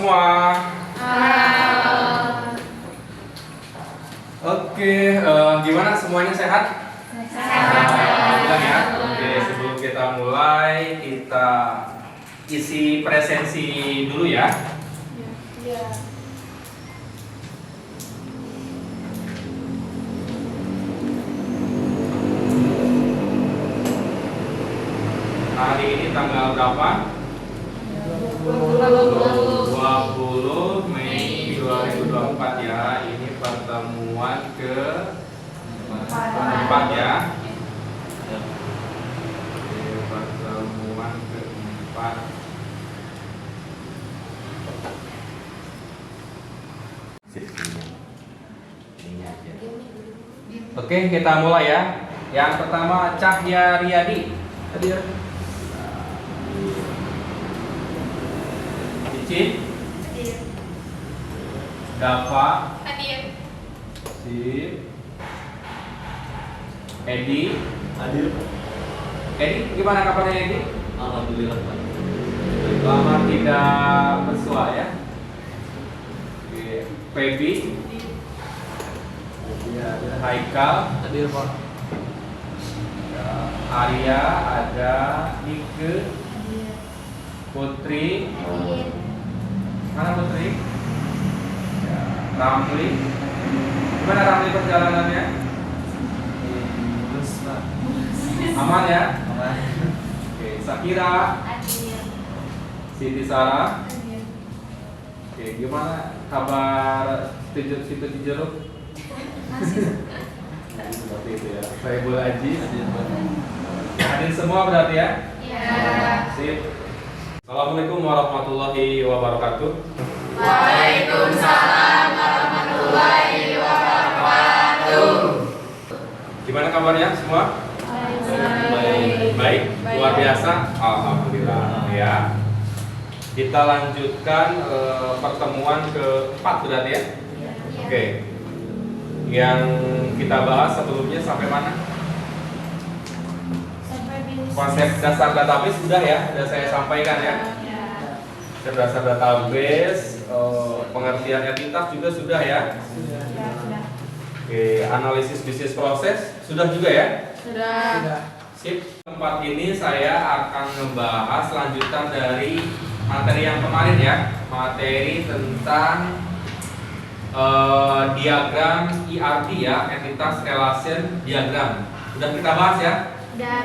semua. Halo. Oke, gimana semuanya sehat? Alhamdulillah ya. Oke, sebelum kita mulai, kita isi presensi dulu ya. Iya. Hari ini tanggal berapa? 20 Mei 2024 ya. Ini pertemuan keempat ya. Oke, pertemuan keempat. Oke, kita mulai ya. Yang pertama Cahya Riyadi. Hadir. Cici. Dava. Hadir. Sip. Edi. Hadir. Edi, gimana kabarnya Edi? Alhamdulillah Pak. Lama tidak bersua ya. Oke, Feby. Ada Haikal. Hadir Pak. Ada Arya, ada Nike, Putri. Mana Putri? Ya, Ramli. Gimana Ramli perjalanannya? Terus Pak. Aman ya? Aman. Oke, Sakira, Hadir. Siti Sarah. Hadir. Oke, gimana kabar situ Cijeruk? Seperti itu ya. Saya Bul Aji. Hadir semua berarti ya? Ya. Sip. Assalamualaikum warahmatullahi wabarakatuh. Waalaikumsalam warahmatullahi wabarakatuh. Gimana kabarnya semua? Baik, luar biasa. Alhamdulillah ya. Kita lanjutkan pertemuan keempat berarti ya. Oke. Yang kita bahas sebelumnya sampai mana? Konsep dasar database sudah ya, sudah saya sampaikan ya. Konsep dasar database, pengertian entitas juga sudah ya. Oke, analisis bisnis proses sudah juga ya. Sudah. Sip. Tempat ini saya akan membahas lanjutan dari materi yang kemarin ya, materi tentang diagram ERD ya, entitas relation diagram. Sudah kita bahas ya.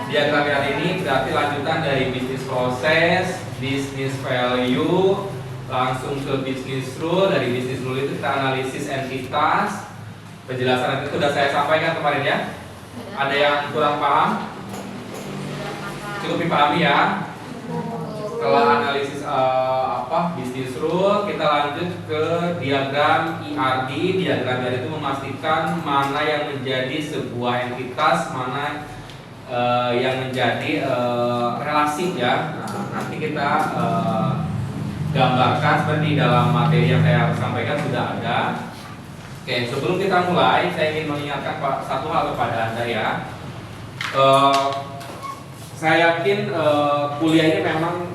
Diagram yang ini berarti lanjutan dari bisnis proses, bisnis value, langsung ke bisnis rule. Dari bisnis rule itu kita analisis entitas. Penjelasan itu sudah saya sampaikan kemarin ya. Ada yang kurang paham? Cukup dipahami ya. Setelah analisis bisnis rule, kita lanjut ke diagram ERD. Diagram ERD itu memastikan mana yang menjadi sebuah entitas, mana yang menjadi relasi ya. Nah, nanti kita gambarkan seperti dalam materi yang saya sampaikan sudah ada. Oke, sebelum kita mulai, saya ingin mengingatkan satu hal kepada Anda ya. Saya yakin kuliah ini memang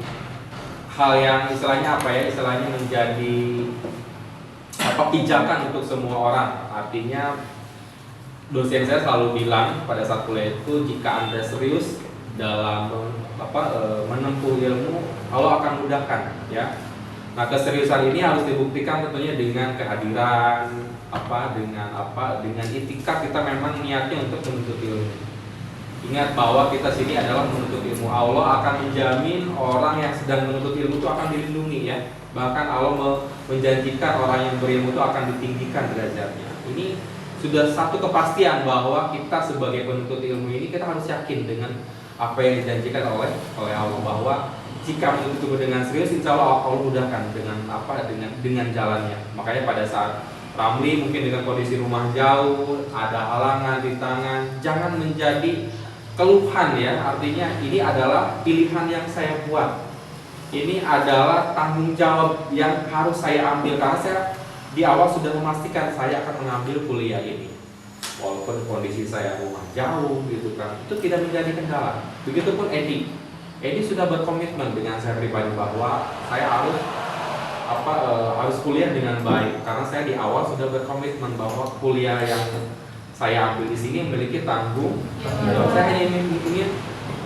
hal yang istilahnya apa ya? Istilahnya menjadi pijakan untuk semua orang. Artinya dosen saya selalu bilang pada saat kuliah itu, jika Anda serius dalam menempuh ilmu, Allah akan mudahkan ya. Nah, keseriusan ini harus dibuktikan tentunya dengan kehadiran dengan itikat kita memang niatnya untuk menuntut ilmu. Ingat bahwa kita sini adalah menuntut ilmu. Allah akan menjamin orang yang sedang menuntut ilmu itu akan dilindungi ya. Bahkan Allah menjanjikan orang yang berilmu itu akan ditinggikan derajatnya. Ini sudah satu kepastian bahwa kita sebagai penuntut ilmu ini kita harus yakin dengan apa yang dijanjikan oleh Allah, bahwa jika menuntut ilmu dengan serius, insya Allah Allah mudahkan dengan jalannya. Makanya pada saat Ramli mungkin dengan kondisi rumah jauh, ada halangan di tangan, jangan menjadi keluhan ya. Artinya ini adalah pilihan yang saya buat. Ini adalah tanggung jawab yang harus saya ambil, karena saya di awal sudah memastikan saya akan mengambil kuliah ini. Walaupun kondisi saya rumah jauh gitu kan, itu tidak menjadi kendala. Begitupun Edi sudah berkomitmen dengan saya pribadi bahwa saya harus harus kuliah dengan baik karena saya di awal sudah berkomitmen bahwa kuliah yang saya ambil di sini memiliki tanggung jawab. Saya hanya ingin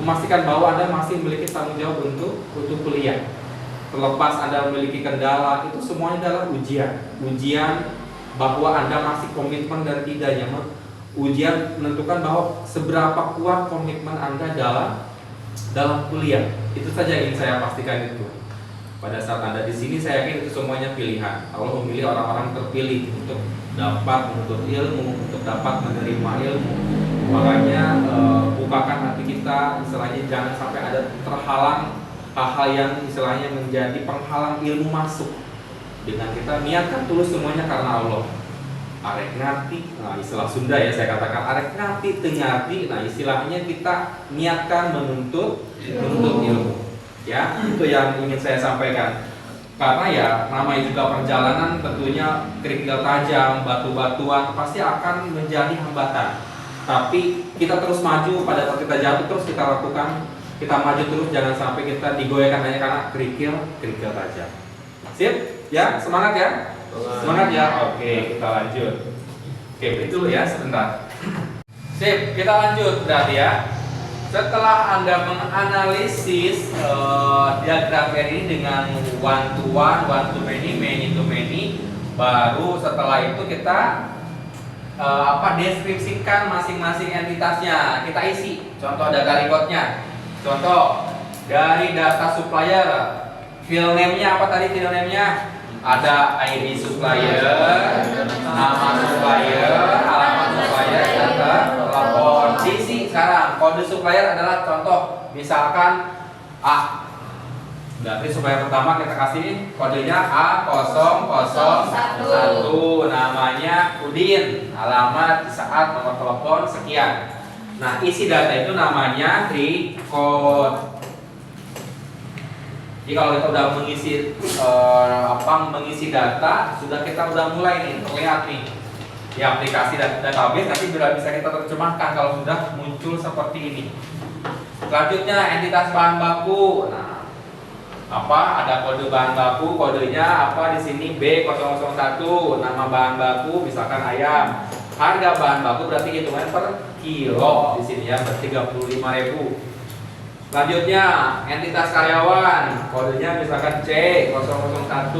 memastikan bahwa Anda masih memiliki tanggung jawab untuk kuliah. Terlepas Anda memiliki kendala, itu semuanya adalah ujian bahwa Anda masih komitmen dan tidaknya. Ujian menentukan bahwa seberapa kuat komitmen Anda dalam kuliah. Itu saja yang ingin saya pastikan itu. Pada saat Anda di sini, saya yakin itu semuanya pilihan. Allah memilih orang-orang terpilih untuk dapat menuntut ilmu, untuk dapat menerima ilmu. Makanya bukakan hati kita, istilahnya jangan sampai ada terhalang hal-hal yang istilahnya menjadi penghalang ilmu masuk. Dengan kita niatkan tulus semuanya karena Allah. Arek ngati, nah istilah Sunda ya saya katakan arek ngati tengati, nah istilahnya kita niatkan menuntut ilmu. Ya, itu yang ingin saya sampaikan. Karena ya namanya juga perjalanan tentunya kerikil tajam, batu-batuan pasti akan menjadi hambatan. Tapi kita terus maju, pada saat kita jatuh terus kita lakukan, kita maju terus, jangan sampai kita digoyahkan hanya karena kerikil tajam. Sip? Ya, semangat ya? Semangat ya? Oke, kita lanjut. Oke, itu ya sebentar. Sip, kita lanjut berarti ya. Setelah Anda menganalisis diagram R ini dengan one to one to many to many, baru setelah itu kita deskripsikan masing-masing entitasnya. Kita isi. Contoh data recordnya. Contoh dari data supplier, file name-nya apa tadi file name-nya? Ada ID supplier, nama supplier, alamat supplier, data lapor. Diisi sekarang. Kode supplier adalah contoh, misalkan A. Berarti supplier pertama kita kasih kodenya A001, namanya Udin, alamat, saat, nomor telepon sekian. Nah, isi data itu namanya record. Jadi kalau kita udah mengisi data, kita udah mulai nih, terlihat nih di aplikasi database, nanti bisa kita terjemahkan kalau sudah muncul seperti ini. Selanjutnya entitas bahan baku. Nah, ada kode bahan baku, kodenya apa di sini B001, nama bahan baku misalkan ayam. Harga bahan baku berarti hitungan per kilo di sini ya, berarti 35.000. Selanjutnya entitas karyawan, kodenya misalkan C001.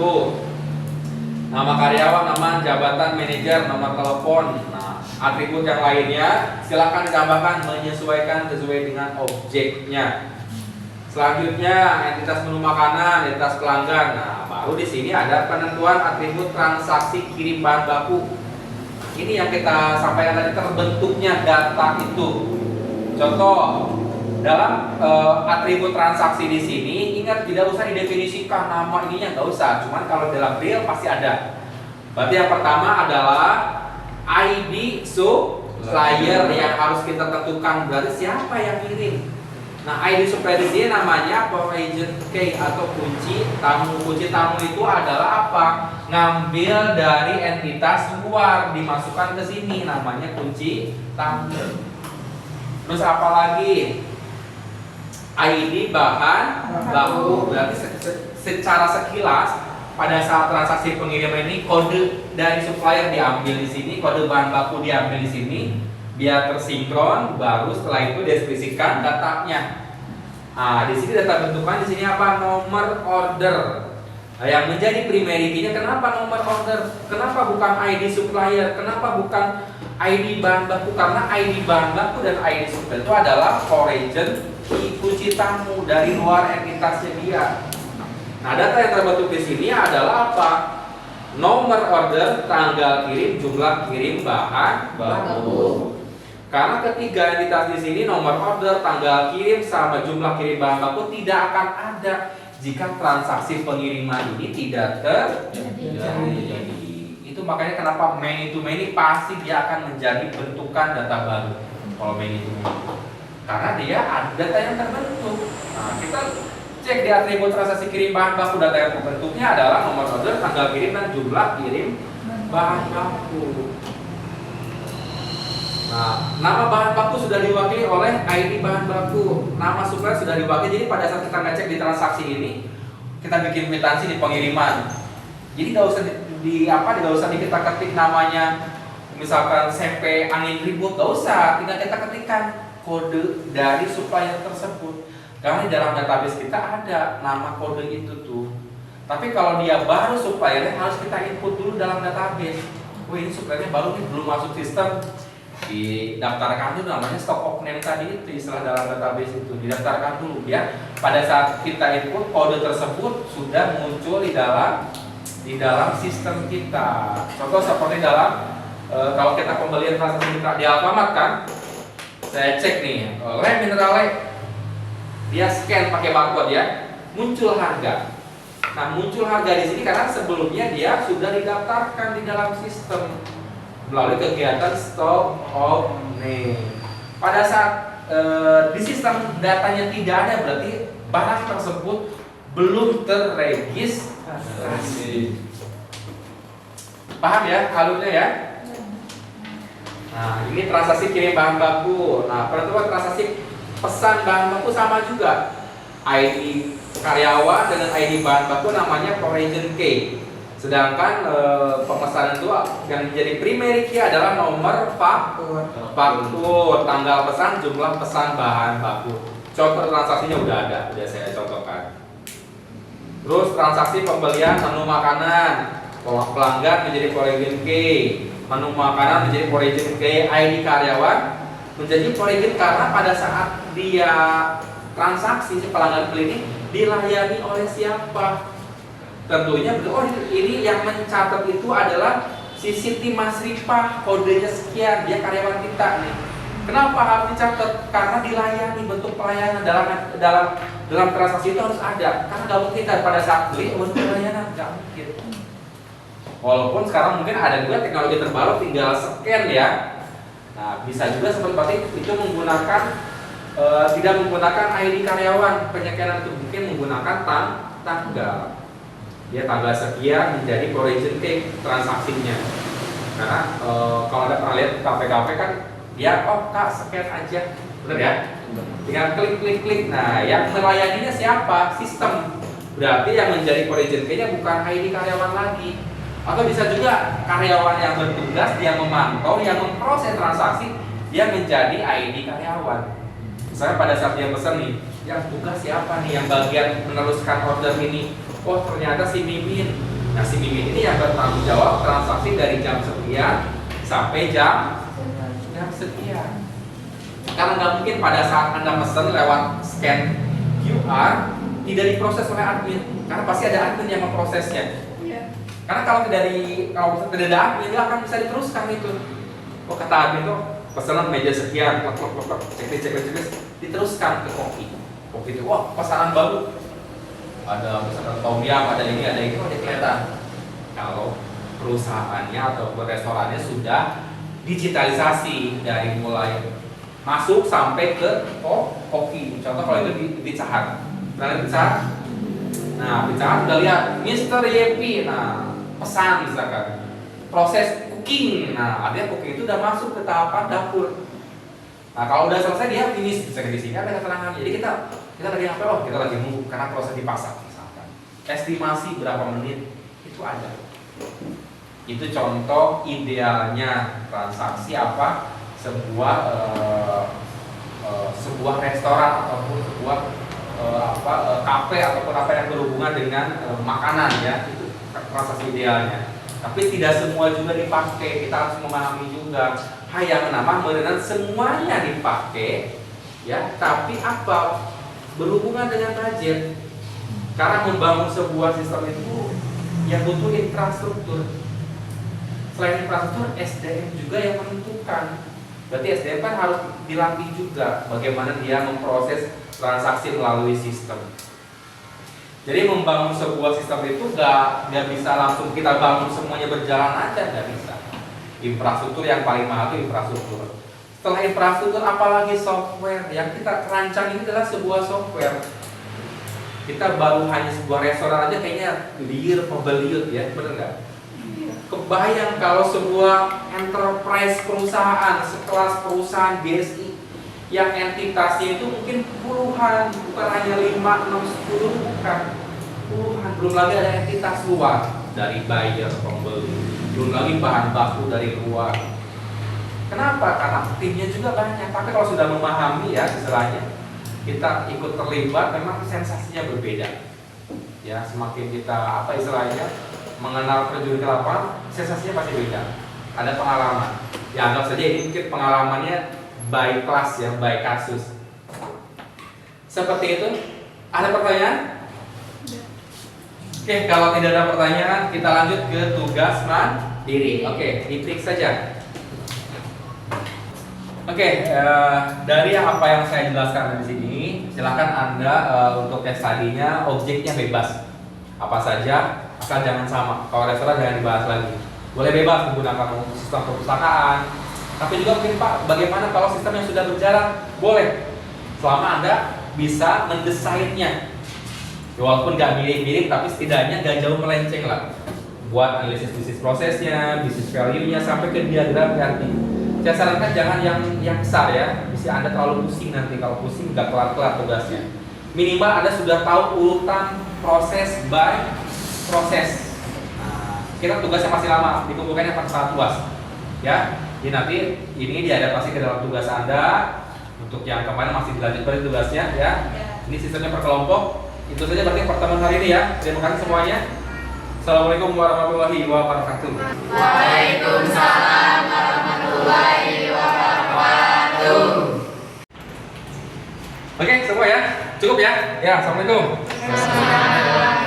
Nama karyawan, nama jabatan manajer, nomor telepon. Nah, atribut yang lainnya silakan ditambahkan menyesuaikan sesuai dengan objeknya. Selanjutnya entitas menu makanan, entitas pelanggan. Nah, baru di sini ada penentuan atribut transaksi kirim bahan baku. Ini yang kita sampaikan tadi, terbentuknya data itu. Contoh dalam atribut transaksi di sini, ingat tidak usah didefinisikan nama ininya, nggak usah. Cuman kalau dalam real pasti ada. Berarti yang pertama adalah ID supplier yang harus kita tentukan. Berarti siapa yang kirim? Nah, ID supplier di sini namanya origin key atau kunci tamu. Kunci tamu itu adalah apa? Ngambil dari entitas luar dimasukkan ke sini, namanya kunci tamu. Terus apa lagi? ID bahan baku. Berarti secara sekilas pada saat transaksi pengiriman ini kode dari supplier diambil di sini, kode bahan baku diambil di sini biar tersinkron, baru setelah itu deskripsikan datanya. Nah, di sini data bentukan di sini apa? Nomor order. Nah, yang menjadi primary key-nya kenapa nomor order? Kenapa bukan ID supplier? Kenapa bukan ID bahan baku? Karena ID bahan baku dan ID supplier itu adalah origin kunci tamu dari luar entitasnya dia. Nah, data yang terbentuk di sini adalah apa? Nomor order, tanggal kirim, jumlah kirim bahan baku. Karena ketiga entitas di sini, nomor order, tanggal kirim, sama jumlah kirim bahan baku tidak akan ada jika transaksi pengiriman ini tidak terjadi. Itu makanya kenapa many to many pasti dia akan menjadi bentukan data baru. Kalau many to many, karena dia ada data yang terbentuk. Nah, kita cek di atribut transaksi kirim bahan baku, data yang terbentuknya adalah nomor order, tanggal kirim, dan jumlah kirim bahan baku. Nah, nama bahan baku sudah diwakili oleh ID bahan baku, nama supplier sudah diwakili. Jadi pada saat kita ngecek di transaksi ini, kita bikin kwitansi di pengiriman, Jadi nggak usah diketik namanya, misalkan CP angin ribut, nggak usah, tinggal kita ketikkan kode dari supplier tersebut. Karena di dalam database kita ada nama kode itu tuh. Tapi kalau dia baru suppliernya harus kita input dulu dalam database. Oh ini suppliernya baru nih, belum masuk sistem, didaftarkan dulu namanya stock of name tadi itu, istilah dalam database itu didaftarkan dulu ya. Pada saat kita input kode tersebut sudah muncul di dalam sistem kita. Contoh seperti dalam kalau kita pembelian transaksi mitra di Alfamart kan, saya cek nih lem minerale, dia scan pakai barcode ya, muncul harga. Nah muncul harga di sini karena sebelumnya dia sudah didaftarkan di dalam sistem melalui kegiatan stock of name. Pada saat di sistem datanya tidak ada, berarti barang tersebut belum terregistrasi. Paham ya alurnya ya? Nah ini transaksi kirim bahan baku. Nah penentuan transaksi pesan bahan baku sama juga. ID karyawan dengan ID bahan baku namanya origin key. Sedangkan pemesanan itu yang menjadi primary key adalah nomor faktur, tanggal pesan, jumlah pesan bahan baku. Contoh transaksinya udah ada, udah saya contohkan. Terus transaksi pembelian menu makanan, pelanggan menjadi origin key, menu makanan menjadi origin key, ID karyawan menjadi origin karena pada saat dia transaksi si pelanggan beli ini dilayani oleh siapa? Tentunya oh ini yang mencatat itu adalah si Siti Masrifah, kodenya sekian, dia karyawan kita nih. Kenapa harus dicatat? Karena dilayani, bentuk pelayanan dalam transaksi itu harus ada. Karena nggak mungkin kan pada saat beli bentuk pelayanan, nggak mungkin. Walaupun sekarang mungkin ada juga teknologi terbaru tinggal scan ya. Nah bisa juga seperti itu menggunakan tidak menggunakan ID karyawan, penyekian itu mungkin menggunakan tanggal. Ya tanggal sekian menjadi origin key transaksinya. Karena kalau Anda pernah lihat KPKP kan dia kak scan aja, benar ya? Tinggal klik. Nah yang melayaninya siapa? Sistem. Berarti yang menjadi origin key-nya bukan ID karyawan lagi. Atau bisa juga karyawan yang bertugas, dia memantau, yang memproses transaksi, dia menjadi ID karyawan. Misalnya pada saat dia pesan nih, yang tugas siapa nih yang bagian meneruskan order ini? Oh ternyata si Mimin. Nah si Mimin ini yang bertanggung jawab transaksi dari jam sekian sampai jam sekian. Karena nggak mungkin pada saat Anda pesan lewat scan QR tidak diproses oleh admin, karena pasti ada admin yang memprosesnya. Karena kalau tidak ada admin, dia akan bisa diteruskan itu. Oh kata admin tuh pesanan meja sekian, checklist, diteruskan ke kopi itu, wah pesanan baru, ada pesanan tom yum, ada ini, ada itu, ada kelihatan. Kalau perusahaannya atau restorannya sudah digitalisasi dari mulai masuk sampai ke kopi. Contoh kalau itu di Pizza Hut, nah Pizza Hut udah lihat Mr. Yepi, nah pesan misalkan proses cooking, nah artinya cooking itu udah masuk ke tahapan dapur. Nah kalau udah selesai dia finish, bisa di sini ada keterangan. Jadi kita lagi apa? Oh kita lagi nunggu karena proses dipasak misalkan. Estimasi berapa menit itu ada. Itu contoh idealnya transaksi apa? Sebuah restoran ataupun sebuah kafe ataupun apa yang berhubungan dengan makanan ya, itu transaksi idealnya. Tapi tidak semua juga dipakai, kita harus memahami juga. Hayang nama merenang semuanya dipakai, ya. Tapi apa berhubungan dengan budget? Karena membangun sebuah sistem itu yang butuh infrastruktur. Selain infrastruktur, SDM juga yang menentukan. Berarti SDM kan harus dilatih juga bagaimana dia memproses transaksi melalui sistem. Jadi membangun sebuah sistem itu nggak bisa langsung kita bangun semuanya berjalan aja, nggak bisa. Infrastruktur yang paling mahal itu infrastruktur. Setelah infrastruktur, apalagi software yang kita rancang ini adalah sebuah software. Kita baru hanya sebuah restoran aja kayaknya liar pembeliut ya, benar nggak? Kebayang kalau sebuah enterprise perusahaan sekelas perusahaan BSI yang entitasnya itu mungkin puluhan, bukan hanya 5, 6, 10, bukan. puluhan. Belum lagi ada entitas luar dari buyer, pembeli. Belum lagi bahan baku dari luar. Kenapa? Karena timnya juga banyak. Tapi kalau sudah memahami ya istilahnya, kita ikut terlibat, memang sensasinya berbeda. Ya, semakin kita apa istilahnya mengenal terjun ke lapangan, sensasinya pasti beda. Ada pengalaman. Ya anggap saja ini mungkin pengalamannya by kelas ya, by kasus. Seperti itu. Ada pertanyaan? Oke, kalau tidak ada pertanyaan, kita lanjut ke tugas mandiri. Oke, titik saja. Oke, dari apa yang saya jelaskan di sini, silakan Anda untuk tes tadinya objeknya bebas. Apa saja, asal jangan sama. Kalau restoran jangan dibahas lagi. Boleh bebas menggunakan sistem perpustakaan. Tapi juga mungkin Pak, bagaimana kalau sistem yang sudah berjalan? Boleh. Selama Anda bisa mendesainnya. Walaupun nggak mirip-mirip, tapi setidaknya nggak jauh melenceng lah. Buat analisis bisnis prosesnya, bisnis value-nya, sampai ke diagram ganti. Saya sarankan jangan yang besar ya, bisa Anda terlalu pusing nanti. Kalau pusing nggak kelar-kelar tugasnya. Minimal Anda sudah tahu urutan proses by proses. Nah, kita tugasnya masih lama, dikumpulkannya akan sangat luas. Ya, jadi nanti ini diadaptasi ke dalam tugas Anda. Untuk yang kemarin masih dilanjutkan tugasnya ya. Ini sistemnya per kelompok. Itu saja berarti pertemuan hari ini ya. Terima kasih semuanya. Assalamualaikum warahmatullahi wabarakatuh. Waalaikumsalam warahmatullahi wabarakatuh. Oke, semua ya. Cukup ya. Ya, assalamualaikum. Waalaikumsalam.